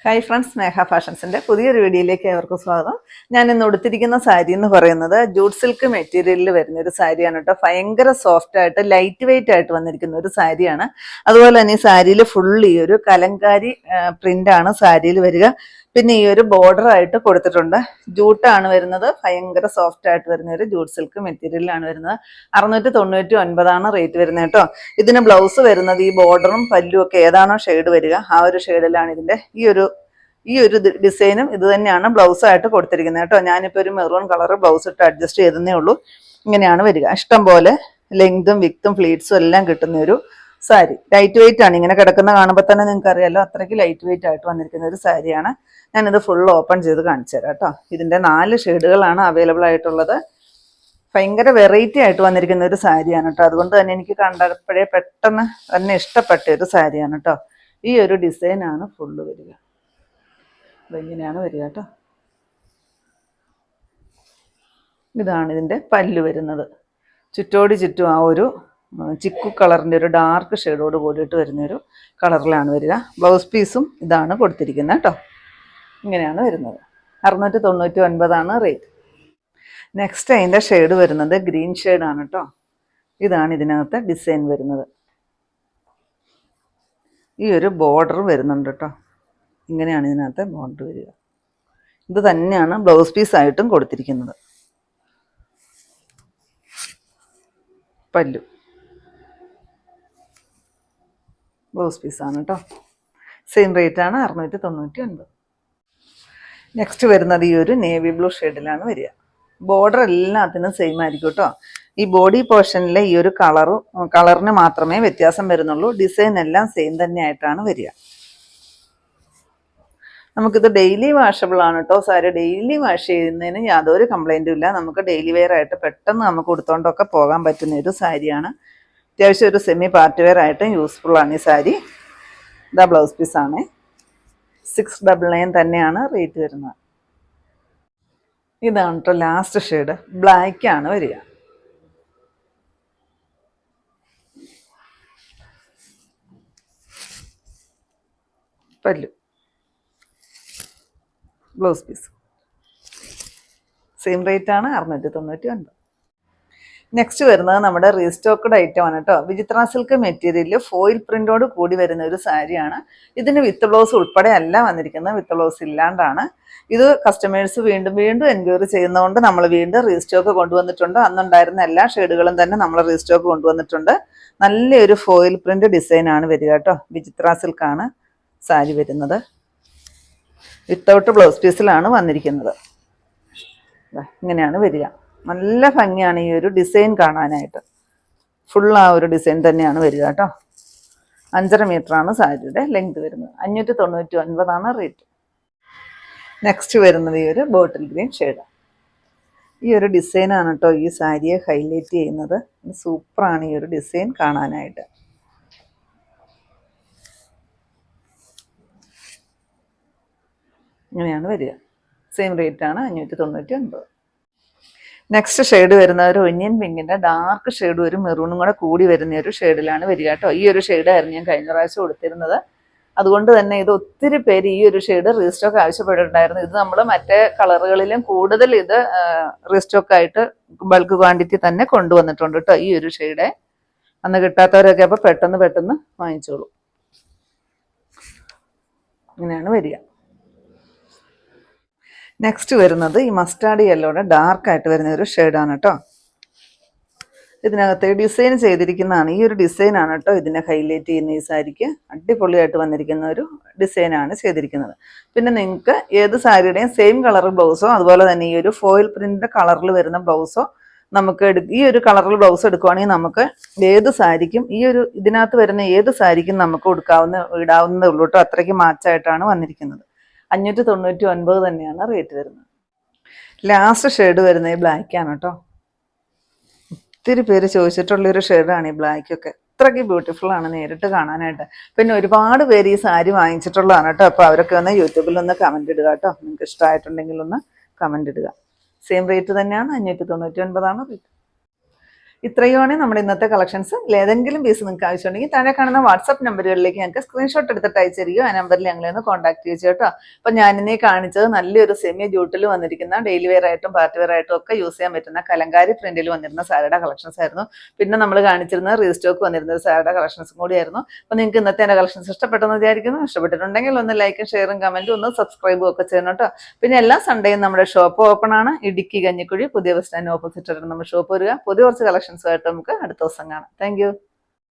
Hi friends, സ്നേഹ ഫാഷൻസിൻ്റെ പുതിയൊരു വീഡിയോയിലേക്ക് ഏവർക്കും സ്വാഗതം. ഞാൻ ഇന്ന് ഉടുത്തിരിക്കുന്ന സാരി എന്ന് പറയുന്നത് ജൂട്ട് സിൽക്ക് മെറ്റീരിയലിൽ വരുന്ന ഒരു സാരിയാണ് കേട്ടോ. ഭയങ്കര സോഫ്റ്റ് ആയിട്ട് ലൈറ്റ് വെയിറ്റ് ആയിട്ട് വന്നിരിക്കുന്ന ഒരു സാരിയാണ്. അതുപോലെ തന്നെ ഈ സാരിയിൽ ഫുൾ ഈ ഒരു കലങ്കാരി പ്രിൻ്റാണ് സാരിയിൽ വരിക. പിന്നെ ഈ ഒരു ബോർഡർ ആയിട്ട് കൊടുത്തിട്ടുണ്ട്. ജൂട്ടാണ് വരുന്നത്. ഭയങ്കര സോഫ്റ്റ് ആയിട്ട് വരുന്ന ഒരു ജൂട്ട് സിൽക്ക് മെറ്റീരിയലാണ് വരുന്നത്. 699 റേറ്റ് വരുന്നത് കേട്ടോ. ഇതിന് ബ്ലൗസ് വരുന്നത് ഈ ബോർഡറും പല്ലും ഒക്കെ ഏതാണോ ഷെയ്ഡ് വരിക ആ ഒരു ഷെയ്ഡിലാണ് ഇതിൻ്റെ ഈ ഒരു ഡിസൈനും ഇത് തന്നെയാണ് ബ്ലൗസ് ആയിട്ട് കൊടുത്തിരിക്കുന്നത് കേട്ടോ. ഞാനിപ്പോൾ ഒരു മെറൂൺ കളർ ബ്ലൗസ് ഇട്ട് അഡ്ജസ്റ്റ് ചെയ്തേ ഉള്ളൂ. ഇങ്ങനെയാണ് വരിക. ഇഷ്ടം പോലെ ലെങ്തും വിക്തും ഫ്ലീറ്റ്സും എല്ലാം കിട്ടുന്ന ഒരു സാരി. ലൈറ്റ് വെയിറ്റ് ആണ്. ഇങ്ങനെ കിടക്കുന്ന കാണുമ്പോൾ തന്നെ നിങ്ങൾക്ക് അറിയാലോ, അത്രയ്ക്ക് ലൈറ്റ് വെയിറ്റ് ആയിട്ട് വന്നിരിക്കുന്ന ഒരു സാരിയാണ്. ഞാനിത് ഫുൾ ഓപ്പൺ ചെയ്ത് കാണിച്ചു തരാം കേട്ടോ. ഇതിൻ്റെ 4 ഷെയ്ഡുകളാണ് അവൈലബിൾ ആയിട്ടുള്ളത്. ഭയങ്കര വെറൈറ്റി ആയിട്ട് വന്നിരിക്കുന്ന ഒരു സാരിയാണ് കേട്ടോ. അതുകൊണ്ട് തന്നെ എനിക്ക് കണ്ടപ്പോഴേ പെട്ടെന്ന് തന്നെ ഇഷ്ടപ്പെട്ട ഒരു സാരിയാണ് കേട്ടോ. ഈ ഒരു ഡിസൈനാണ് ഫുള്ള് വരിക. ഇതെങ്ങനെയാണ് വരിക കേട്ടോ. ഇതാണ് ഇതിൻ്റെ പല്ല് വരുന്നത്. ചുറ്റോടി ചുറ്റും ആ ഒരു ചിക്കു കളറിൻ്റെ ഒരു ഡാർക്ക് ഷെയ്ഡോട് കൂടിയിട്ട് വരുന്നൊരു കളറിലാണ് വരിക. ബ്ലൗസ് പീസും ഇതാണ് കൊടുത്തിരിക്കുന്നത് കേട്ടോ. ഇങ്ങനെയാണ് വരുന്നത്. 699 റേറ്റ്. നെക്സ്റ്റ് അതിൻ്റെ ഷെയ്ഡ് വരുന്നത് ഗ്രീൻ ഷെയ്ഡാണ് കേട്ടോ. ഇതാണ് ഇതിനകത്ത് ഡിസൈൻ വരുന്നത്. ഈ ഒരു ബോർഡർ വരുന്നുണ്ട് കേട്ടോ. ഇങ്ങനെയാണ് ഇതിനകത്ത് ബോർഡർ വരിക. ഇത് തന്നെയാണ് ബ്ലൗസ് പീസായിട്ടും കൊടുത്തിരിക്കുന്നത്. പല്ലു ബ്ലൗസ് പീസാണ് കേട്ടോ. സെയിം റേറ്റാണ് 699. നെക്സ്റ്റ് വരുന്നത് ഈ ഒരു നേവി ബ്ലൂ ഷെയ്ഡിലാണ് വരിക. ബോർഡർ എല്ലാത്തിനും സെയിം ആയിരിക്കും കേട്ടോ. ഈ ബോഡി പോർഷനിലെ ഈ ഒരു കളറിന് മാത്രമേ വ്യത്യാസം വരുന്നുള്ളൂ. ഡിസൈൻ എല്ലാം സെയിം തന്നെ ആയിട്ടാണ് വരിക. നമുക്കിത് ഡെയിലി വാഷബിൾ ആണ് കേട്ടോ. സാരി ഡെയിലി വാഷ് ചെയ്യുന്നതിന് യാതൊരു കംപ്ലൈൻറ്റും ഇല്ല. നമുക്ക് ഡെയിലി വെയർ ആയിട്ട് പെട്ടെന്ന് നമുക്ക് ഉടുത്തോണ്ടൊക്കെ പോകാൻ പറ്റുന്ന ഒരു സാരിയാണ്. അത്യാവശ്യം ഒരു സെമി പാർട്ടി വെയർ ആയിട്ടും യൂസ്ഫുൾ ആണ് ഈ സാരി. ഇതാ ബ്ലൗസ് പീസാണ്. 699 തന്നെയാണ് റേറ്റ് വരുന്നത്. ഇതാണ് കേട്ടോ ലാസ്റ്റ് ഷെയ്ഡ്. ബ്ലാക്ക് ആണ് വരിക. പല്ലു ബ്ലൗസ് പീസ് സെയിം റേറ്റ് ആണ് 699. നെക്സ്റ്റ് വരുന്നത് നമ്മുടെ റീസ്റ്റോക്ക്ഡ് ഐറ്റം ആണ് കേട്ടോ. വിചിത്ര സിൽക്ക് മെറ്റീരിയലിൽ ഫോയിൽ പ്രിന്റോട് കൂടി വരുന്ന ഒരു സാരിയാണ്. ഇതിന് വിത്ത് ബ്ലൗസ് ഉൾപ്പെടെ അല്ല വന്നിരിക്കുന്നത്, വിത്ത് ബ്ലൗസ് ഇല്ലാണ്ടാണ്. ഇത് കസ്റ്റമേഴ്സ് വീണ്ടും വീണ്ടും എൻക്വയറി ചെയ്യുന്നതുകൊണ്ട് നമ്മൾ വീണ്ടും റീസ്റ്റോക്ക് കൊണ്ടുവന്നിട്ടുണ്ട്. അന്നുണ്ടായിരുന്ന എല്ലാ ഷെയ്ഡുകളും തന്നെ നമ്മൾ റീസ്റ്റോക്ക് കൊണ്ടുവന്നിട്ടുണ്ട്. നല്ലൊരു ഫോയിൽ പ്രിന്റ് ഡിസൈൻ ആണ് വരിക കേട്ടോ. വിചിത്ര സിൽക്കാണ് സാരി വരുന്നത്. വിത്തൗട്ട് ബ്ലൗസ് പീസിലാണ് വന്നിരിക്കുന്നത്. ഇങ്ങനെയാണ് വരിക. നല്ല ഭംഗിയാണ് ഈ ഒരു ഡിസൈൻ കാണാനായിട്ട്. ഫുൾ ആ ഒരു ഡിസൈൻ തന്നെയാണ് വരിക കേട്ടോ. 5.5 മീറ്ററാണ് സാരിയുടെ ലെങ്ത് വരുന്നത്. 599 റേറ്റ്. നെക്സ്റ്റ് വരുന്നത് ഈ ഒരു ബോട്ടിൽ ഗ്രീൻ ഷെയ്ഡ്. ഈ ഒരു ഡിസൈനാണ് കേട്ടോ ഈ സാരിയെ ഹൈലൈറ്റ് ചെയ്യുന്നത്. സൂപ്പറാണ് ഈ ഒരു ഡിസൈൻ കാണാനായിട്ട്. ഇങ്ങനെയാണ് വരിക. സെയിം റേറ്റാണ് 599. നെക്സ്റ്റ് ഷെയ്ഡ് വരുന്ന ഒരു ഒനിയൻ പിങ്കിൻ്റെ ഡാർക്ക് ഷെയ്ഡ് ഒരു മെറൂണും കൂടെ കൂടി വരുന്ന ഒരു ഷെയ്ഡിലാണ് വരിക കേട്ടോ. ഈ ഒരു ഷെയ്ഡായിരുന്നു ഞാൻ കഴിഞ്ഞ പ്രാവശ്യം കൊടുത്തിരുന്നത്. അതുകൊണ്ട് തന്നെ ഇത് ഒത്തിരി പേര് ഈ ഒരു ഷെയ്ഡ് റീസ്റ്റോക്ക് ആവശ്യപ്പെട്ടിട്ടുണ്ടായിരുന്നു. ഇത് നമ്മൾ മറ്റേ കളറുകളിലും കൂടുതൽ ഇത് റീസ്റ്റോക്ക് ആയിട്ട് ബൾക്ക് ക്വാണ്ടിറ്റി തന്നെ കൊണ്ടുവന്നിട്ടുണ്ട് കേട്ടോ. ഈ ഒരു ഷെയ്ഡ് അന്ന് കിട്ടാത്തവരൊക്കെ അപ്പോൾ പെട്ടെന്ന് വാങ്ങിച്ചോളൂ. ഇങ്ങനെയാണ് വരിക. നെക്സ്റ്റ് വരുന്നത് ഈ മസ്റ്റാർഡ് യെല്ലോയുടെ ഡാർക്കായിട്ട് വരുന്ന ഒരു ഷെയ്ഡാണ് കേട്ടോ. ഇതിനകത്ത് ഡിസൈൻ ചെയ്തിരിക്കുന്നതാണ്. ഈ ഒരു ഡിസൈനാണ് കേട്ടോ ഇതിനെ ഹൈലൈറ്റ് ചെയ്യുന്ന ഈ സാരിക്ക്. അടിപൊളിയായിട്ട് വന്നിരിക്കുന്ന ഒരു ഡിസൈനാണ് ചെയ്തിരിക്കുന്നത്. പിന്നെ നിങ്ങൾക്ക് ഏത് സാരിയുടെയും സെയിം കളർ ബ്ലൗസോ അതുപോലെ തന്നെ ഈ ഒരു ഫോയിൽ പ്രിന്റിൻ്റെ കളറിൽ വരുന്ന ബ്ലൗസോ നമുക്ക് ഈ ഒരു കളറിൽ ബ്ലൗസ് എടുക്കുവാണെങ്കിൽ നമുക്ക് ഏത് സാരിക്കും ഈ ഒരു ഇതിനകത്ത് വരുന്ന ഏത് സാരിക്കും നമുക്ക് ഇടാവുന്നതേ ഉള്ളൂ കേട്ടോ. അത്രയ്ക്ക് മാച്ചായിട്ടാണ് വന്നിരിക്കുന്നത്. 599 തന്നെയാണ് റേറ്റ് വരുന്നത്. ലാസ്റ്റ് ഷെയ്ഡ് വരുന്നത് ഈ ബ്ലാക്കാണ് കേട്ടോ. ഒത്തിരി പേര് ചോദിച്ചിട്ടുള്ളൊരു ഷെയ്ഡാണ് ഈ ബ്ലാക്കൊക്കെ. അത്രയ്ക്ക് ബ്യൂട്ടിഫുൾ ആണ് നേരിട്ട് കാണാനായിട്ട്. പിന്നെ ഒരുപാട് പേര് ഈ സാരി വാങ്ങിച്ചിട്ടുള്ളതാണ് കേട്ടോ. അപ്പോൾ അവരൊക്കെ ഒന്ന് യൂട്യൂബിൽ ഒന്ന് കമൻറ്റ് ഇടുക കേട്ടോ. നിങ്ങൾക്ക് ഇഷ്ടമായിട്ടുണ്ടെങ്കിൽ ഒന്ന് കമൻറ്റ് ഇടുക. സെയിം റേറ്റ് തന്നെയാണ്. 599 റേറ്റ്. ഇത്രയുമാണ് നമ്മുടെ ഇന്നത്തെ കളക്ഷൻസ്. ഏതെങ്കിലും പീസ് നിങ്ങൾക്ക് ആവശ്യമുണ്ടെങ്കിൽ താഴെ കാണുന്ന വാട്സ്ആപ്പ് നമ്പറുകളിലേക്ക് ഞങ്ങൾക്ക് സ്ക്രീൻഷോട്ട് എടുത്തിട്ട് അയച്ചു തരികയോ ആ നമ്പറിൽ ഞങ്ങളെ ഒന്ന് കോൺടാക്ട് ചെയ്തു കേട്ടോ. അപ്പം ഞാനിന്നീ കാണിച്ചത് നല്ലൊരു സെമി ജൂട്ടിൽ വന്നിരിക്കുന്ന ഡെയിലി വെയർ ആയിട്ടും പാർട്ടി വെയർ ആയിട്ടും ഒക്കെ യൂസ് ചെയ്യാൻ പറ്റുന്ന കലങ്കാരി പ്രിന്റിൽ വന്നിരുന്ന സാരിയുടെ കളക്ഷൻസ് ആയിരുന്നു. പിന്നെ നമ്മൾ കാണിച്ചിരുന്ന റീസ്റ്റോക്ക് വന്നിരുന്ന ഒരു സാരിയുടെ കളക്ഷൻസും കൂടിയായിരുന്നു. അപ്പോൾ നിങ്ങൾക്ക് ഇന്നത്തെ എൻ്റെ കളക്ഷൻസ് ഇഷ്ടപ്പെട്ടെന്ന് വിചാരിക്കുന്നു. ഇഷ്ടപ്പെട്ടിട്ടുണ്ടെങ്കിൽ ഒന്ന് ലൈക്കും ഷെയറും കമൻറ്റും ഒന്ന് സബ്സ്ക്രൈബും ഒക്കെ ചെയ്യണം കേട്ടോ. പിന്നെ എല്ലാ സൺഡേയും നമ്മുടെ ഷോപ്പ് ഓപ്പൺ ആണ്. ഇടുക്കി കഞ്ഞിക്കുഴി പുതിയ ബസ് സ്റ്റാൻഡ് ഓപ്പോസിറ്റ് നമ്മുടെ ഷോപ്പ് വരിക. പുതിയ കുറച്ച് കളക്ഷൻസുമായിട്ട് നമുക്ക് അടുത്ത ദിവസം കാണാം. താങ്ക്